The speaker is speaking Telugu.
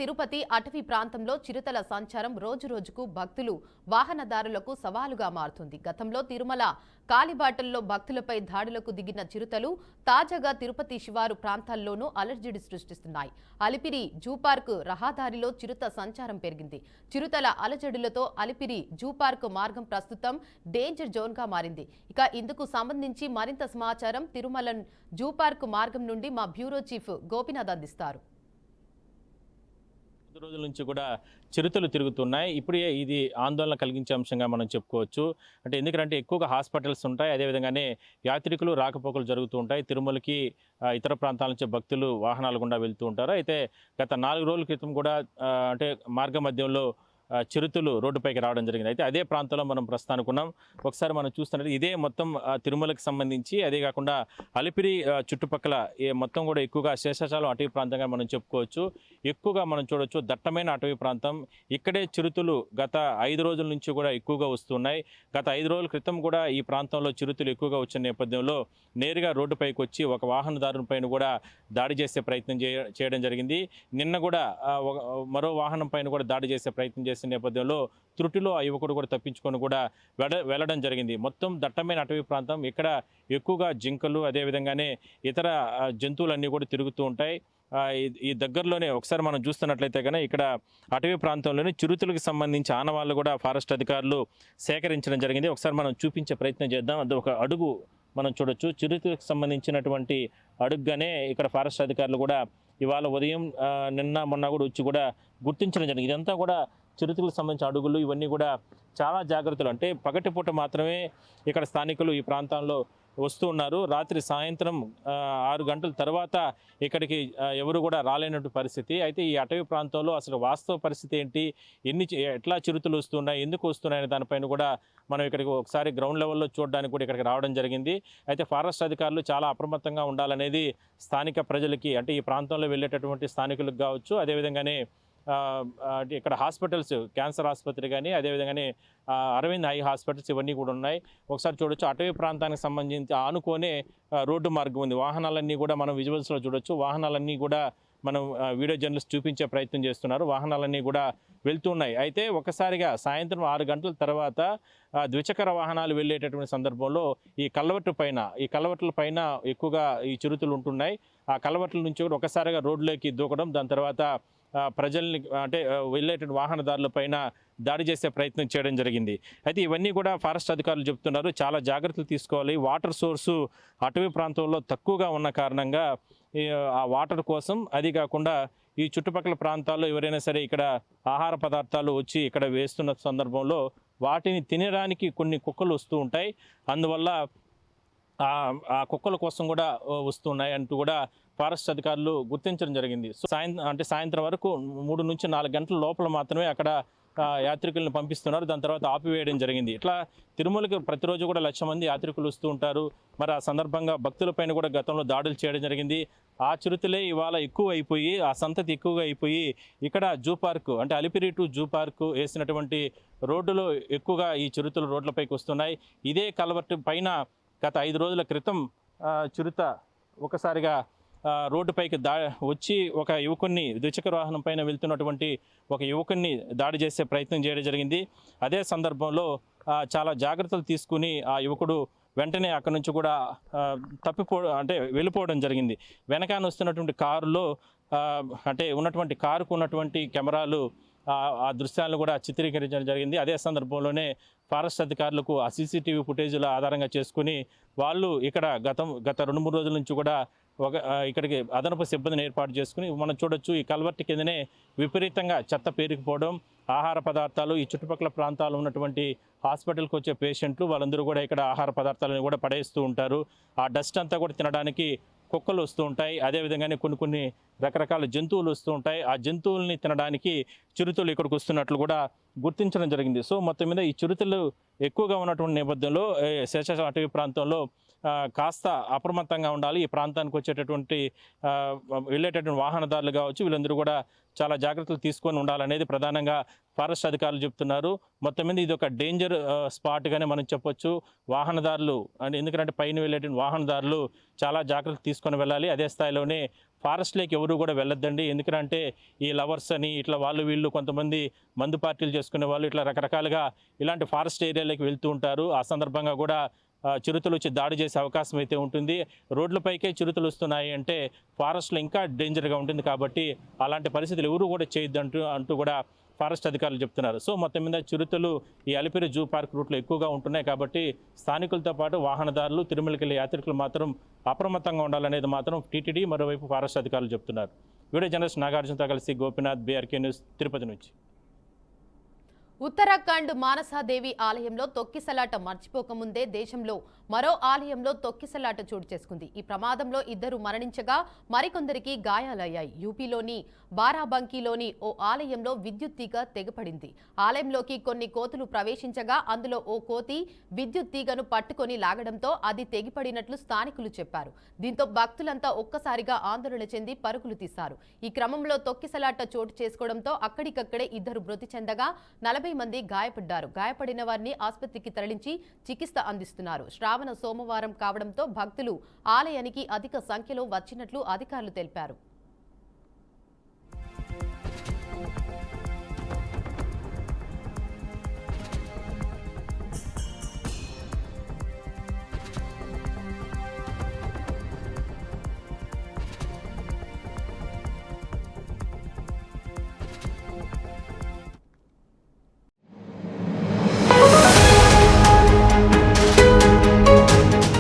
తిరుపతి అటవీ ప్రాంతంలో చిరుతల సంచారం రోజురోజుకు భక్తులు వాహనదారులకు సవాలుగా మారుతుంది. గతంలో తిరుమల కాలిబాటల్లో భక్తులపై దాడులకు దిగిన చిరుతలు తాజాగా తిరుపతి శివారు ప్రాంతాల్లోనూ అలర్జడి సృష్టిస్తున్నాయి. అలిపిరి జూపార్క్ రహదారిలో చిరుత సంచారం పెరిగింది. చిరుతల అలజడులతో అలిపిరి జూపార్క్ మార్గం ప్రస్తుతం డేంజర్ జోన్గా మారింది. ఇక ఇందుకు సంబంధించి మరింత సమాచారం తిరుమల జూపార్క్ మార్గం నుండి మా బ్యూరో చీఫ్ గోపినాథ్ అందిస్తారు. రోజుల నుంచి కూడా చిరుతలు తిరుగుతున్నాయి. ఇప్పుడే ఇది ఆందోళన కలిగించే అంశంగా మనం చెప్పుకోవచ్చు. అంటే ఎందుకంటే ఎక్కువగా హాస్పిటల్స్ ఉంటాయి, అదేవిధంగానే యాత్రికులు రాకపోకలు జరుగుతూ ఉంటాయి. తిరుమలకి ఇతర ప్రాంతాల నుంచి భక్తులు వాహనాల గుండా వెళ్తూ ఉంటారు. అయితే గత 4 రోజుల క్రితం కూడా అంటే మార్గ మధ్యంలో చిరుతలు రోడ్డుపైకి రావడం జరిగింది. అయితే అదే ప్రాంతంలో మనం ప్రస్తుతానికి ఉన్నాం. ఒకసారి మనం చూస్తున్నట్టు ఇదే మొత్తం తిరుమలకి సంబంధించి, అదే కాకుండా అలిపిరి చుట్టుపక్కల మొత్తం కూడా ఎక్కువగా శేషాచలం అటవీ ప్రాంతంగా మనం చెప్పుకోవచ్చు. ఎక్కువగా మనం చూడవచ్చు దట్టమైన అటవీ ప్రాంతం. ఇక్కడే చిరుతలు గత 5 రోజుల నుంచి కూడా ఎక్కువగా వస్తున్నాయి. గత 5 రోజుల క్రితం కూడా ఈ ప్రాంతంలో చిరుతలు ఎక్కువగా వచ్చిన నేపథ్యంలో నేరుగా రోడ్డుపైకి వచ్చి ఒక వాహనదారుని పైన కూడా దాడి చేసే ప్రయత్నం చేయడం జరిగింది. నిన్న కూడా మరో వాహనం పైన కూడా దాడి చేసే ప్రయత్నం చేసిన నేపథ్యంలో త్రుటిలో ఆ యువకుడు కూడా తప్పించుకొని కూడా వెళ్ళడం జరిగింది. మొత్తం దట్టమైన అటవీ ప్రాంతం. ఇక్కడ ఎక్కువగా జింకలు, అదేవిధంగానే ఇతర జంతువులన్నీ కూడా తిరుగుతూ ఉంటాయి. ఈ దగ్గరలోనే ఒకసారి మనం చూస్తున్నట్లయితే కనుక ఇక్కడ అటవీ ప్రాంతంలోనే చిరుతలకు సంబంధించి ఆనవాళ్ళు కూడా ఫారెస్ట్ అధికారులు సేకరించడం జరిగింది. ఒకసారి మనం చూపించే ప్రయత్నం చేద్దాం. అది ఒక అడుగు మనం చూడొచ్చు. చిరుతలకు సంబంధించినటువంటి అడుగుగానే ఇక్కడ ఫారెస్ట్ అధికారులు కూడా ఇవాళ ఉదయం నిన్న మొన్న కూడా వచ్చి కూడా గుర్తించడం జరిగింది. ఇదంతా కూడా చిరుతలకు సంబంధించిన అడుగులు. ఇవన్నీ కూడా చాలా జాగ్రత్తలు. అంటే పగటిపూట మాత్రమే ఇక్కడ స్థానికులు ఈ ప్రాంతంలో వస్తూ ఉన్నారు. రాత్రి సాయంత్రం 6 గంటల తర్వాత ఇక్కడికి ఎవరు కూడా రాలేనటువంటి పరిస్థితి. అయితే ఈ అటవీ ప్రాంతంలో అసలు వాస్తవ పరిస్థితి ఏంటి, ఎట్లా చిరుతలు వస్తున్నాయి, ఎందుకు వస్తున్నాయనే దానిపైన కూడా మనం ఇక్కడికి ఒకసారి గ్రౌండ్ లెవెల్లో చూడడానికి కూడా ఇక్కడికి రావడం జరిగింది. అయితే ఫారెస్ట్ అధికారులు చాలా అప్రమత్తంగా ఉండాలనేది స్థానిక ప్రజలకి, అంటే ఈ ప్రాంతంలో వెళ్ళేటటువంటి స్థానికులకు కావచ్చు, అదేవిధంగానే ఇక్కడ హాస్పిటల్స్, క్యాన్సర్ ఆసుపత్రి కానీ, అదేవిధంగానే అరవింద్ ఐ హాస్పిటల్స్ ఇవన్నీ కూడా ఉన్నాయి. ఒకసారి చూడొచ్చు అటవీ ప్రాంతానికి సంబంధించి ఆనుకోనే రోడ్డు మార్గం ఉంది. వాహనాలన్నీ కూడా మనం విజువల్స్లో చూడొచ్చు. వాహనాలన్నీ కూడా మనం వీడియో జర్నలిస్ట్ చూపించే ప్రయత్నం చేస్తున్నారు. వాహనాలన్నీ కూడా వెళ్తున్నాయి. అయితే ఒకసారిగా సాయంత్రం 6 గంటల తర్వాత ద్విచక్ర వాహనాలు వెళ్ళేటటువంటి సందర్భంలో ఈ కల్వర్ట్ల పైన ఎక్కువగా ఈ చిరుతలు ఉంటున్నాయి. ఆ కల్వర్ట్ల నుంచి కూడా ఒకసారిగా రోడ్లోకి దూకడం, దాని తర్వాత ప్రజల్ని అంటే వెళ్ళేటువంటి వాహనదారుల పైన దాడి చేసే ప్రయత్నం చేయడం జరిగింది. అయితే ఇవన్నీ కూడా ఫారెస్ట్ అధికారులు చెప్తున్నారు, చాలా జాగ్రత్తలు తీసుకోవాలి. వాటర్ సోర్సు అటవీ ప్రాంతంలో తక్కువగా ఉన్న కారణంగా ఆ వాటర్ కోసం, అది కాకుండా ఈ చుట్టుపక్కల ప్రాంతాల్లో ఎవరైనా సరే ఇక్కడ ఆహార పదార్థాలు వచ్చి ఇక్కడ వేస్తున్న సందర్భంలో వాటిని తినడానికి కొన్ని కుక్కలు వస్తూ ఉంటాయి. అందువల్ల ఆ కుక్కల కోసం కూడా వస్తున్నాయి అంటూ కూడా ఫారెస్ట్ అధికారులు గుర్తించడం జరిగింది. సో సాయంత్రం వరకు 3 నుంచి 4 గంటల లోపల మాత్రమే అక్కడ యాత్రికులను పంపిస్తున్నారు. దాని తర్వాత ఆపివేయడం జరిగింది. ఇట్లా తిరుమలకి ప్రతిరోజు కూడా 1,00,000 మంది యాత్రికులు వస్తూ ఉంటారు. మరి ఆ సందర్భంగా భక్తులపైన కూడా గతంలో దాడులు చేయడం జరిగింది. ఆ చిరుతలే ఇవాళ ఎక్కువ అయిపోయి, ఆ సంతతి ఎక్కువగా అయిపోయి ఇక్కడ జూ పార్క్, అంటే అలిపిరి టు జూ పార్క్ వేసినటువంటి రోడ్డులో ఎక్కువగా ఈ చిరుతలు రోడ్లపైకి వస్తున్నాయి. ఇదే కల్వర్ట్ పైన గత 5 రోజుల క్రితం చిరుత ఒకసారిగా రోడ్డుపైకి వచ్చి ఒక యువకుడిని, ద్విచక్ర వాహనం పైన వెళ్తున్నటువంటి ఒక యువకుడిని దాడి చేసే ప్రయత్నం చేయడం జరిగింది. అదే సందర్భంలో చాలా జాగ్రత్తలు తీసుకుని ఆ యువకుడు వెంటనే అక్కడి నుంచి కూడా వెళ్ళిపోవడం జరిగింది. వెనకాన వస్తున్నటువంటి కారులో అంటే ఉన్నటువంటి కారుకు ఉన్నటువంటి కెమెరాలు ఆ దృశ్యాలను కూడా చిత్రీకరించడం జరిగింది. అదే సందర్భంలోనే ఫారెస్ట్ అధికారులకు ఆ సీసీటీవీ ఫుటేజ్ల ఆధారంగా చేసుకుని వాళ్ళు ఇక్కడ గత 2-3 రోజుల నుంచి కూడా ఇక్కడికి అదనపు సిబ్బందిని ఏర్పాటు చేసుకుని మనం చూడొచ్చు. ఈ కల్వర్ట్ కిందనే విపరీతంగా చెత్త పేరుకుపోవడం, ఆహార పదార్థాలు, ఈ చుట్టుపక్కల ప్రాంతాల్లో ఉన్నటువంటి హాస్పిటల్కి వచ్చే పేషెంట్లు వాళ్ళందరూ కూడా ఇక్కడ ఆహార పదార్థాలను కూడా పడేస్తూ ఉంటారు. ఆ డస్ట్ అంతా కూడా తినడానికి కుక్కలు వస్తూ ఉంటాయి. అదేవిధంగానే కొన్ని రకరకాల జంతువులు వస్తూ ఉంటాయి. ఆ జంతువుల్ని తినడానికి చిరుతలు ఇక్కడికి వస్తున్నట్లు కూడా గుర్తించడం జరిగింది. సో మొత్తం మీద ఈ చిరుతలు ఎక్కువగా ఉన్నటువంటి నేపథ్యంలో శేషాచలం అటవీ ప్రాంతంలో కాస్త అప్రమత్తంగా ఉండాలి. ఈ ప్రాంతానికి వచ్చేటటువంటి వెళ్ళేటటువంటి వాహనదారులు కావచ్చు, వీళ్ళందరూ కూడా చాలా జాగ్రత్తలు తీసుకొని ఉండాలనేది ప్రధానంగా ఫారెస్ట్ అధికారులు చెప్తున్నారు. మొత్తం మీద ఇది ఒక డేంజర్ స్పాట్గానే మనం చెప్పొచ్చు. వాహనదారులు ఎందుకంటే పైన వెళ్ళేటువంటి వాహనదారులు చాలా జాగ్రత్తలు తీసుకొని వెళ్ళాలి. అదే స్థాయిలోనే ఫారెస్ట్లోకి ఎవరు కూడా వెళ్ళొద్దండి. ఎందుకంటే ఈ లవర్స్ అని ఇట్లా వీళ్ళు కొంతమంది మందు పార్టీలు చేసుకునే వాళ్ళు ఇట్లా రకరకాలుగా ఇలాంటి ఫారెస్ట్ ఏరియాలోకి వెళ్తూ ఉంటారు. ఆ సందర్భంగా కూడా చిరుతలు వచ్చి దాడి చేసే అవకాశం అయితే ఉంటుంది. రోడ్లపైకే చిరుతలు వస్తున్నాయి అంటే ఫారెస్ట్లో ఇంకా డేంజర్గా ఉంటుంది. కాబట్టి అలాంటి పరిస్థితులు ఎవరు కూడా చేయొద్దు అంటూ కూడా ఫారెస్ట్ అధికారులు చెప్తున్నారు. సో మొత్తం మీద చిరుతలు ఈ అలిపిరి జూ పార్క్ రూట్లో ఎక్కువగా ఉంటున్నాయి. కాబట్టి స్థానికులతో పాటు వాహనదారులు, తిరుమలకి వెళ్ళే యాత్రికులు మాత్రం అప్రమత్తంగా ఉండాలనేది మాత్రం టీటీడీ, మరోవైపు ఫారెస్ట్ అధికారులు చెప్తున్నారు. వీడియో జర్నలిస్ట్ నాగార్జునతో కలిసి గోపినాథ్, బీఆర్కే న్యూస్, తిరుపతి నుంచి. ఉత్తరాఖండ్ మానసాదేవి ఆలయంలో తొక్కిసలాట మర్చిపోకముందే దేశంలో మరో ఆలయంలో తొక్కిసలాట చోటు చేసుకుంది. ఈ ప్రమాదంలో 2 మరణించగా మరికొందరికి గాయాలయ్యాయి. యూపీలోని బారాబంకీలోని ఓ ఆలయంలో విద్యుత్ తీగ తెగపడింది. ఆలయంలోకి కొన్ని కోతులు ప్రవేశించగా అందులో ఓ కోతి విద్యుత్ తీగను పట్టుకొని లాగడంతో అది తెగిపడినట్లు స్థానికులు చెప్పారు. దీంతో భక్తులంతా ఒక్కసారిగా ఆందోళన చెంది పరుగులు తీశారు. ఈ క్రమంలో తొక్కిసలాట చోటు చేసుకోవడంతో అక్కడికక్కడే 2 మృతి చెందగా 40 మంది గాయపడ్డారు. గాయపడిన వారిని ఆసుపత్రికి తరలించి చికిత్స అందిస్తున్నారు. శ్రావణ సోమవారం కావడంతో భక్తులు ఆలయానికి అధిక సంఖ్యలో వచ్చినట్లు అధికారులు తెలిపారు.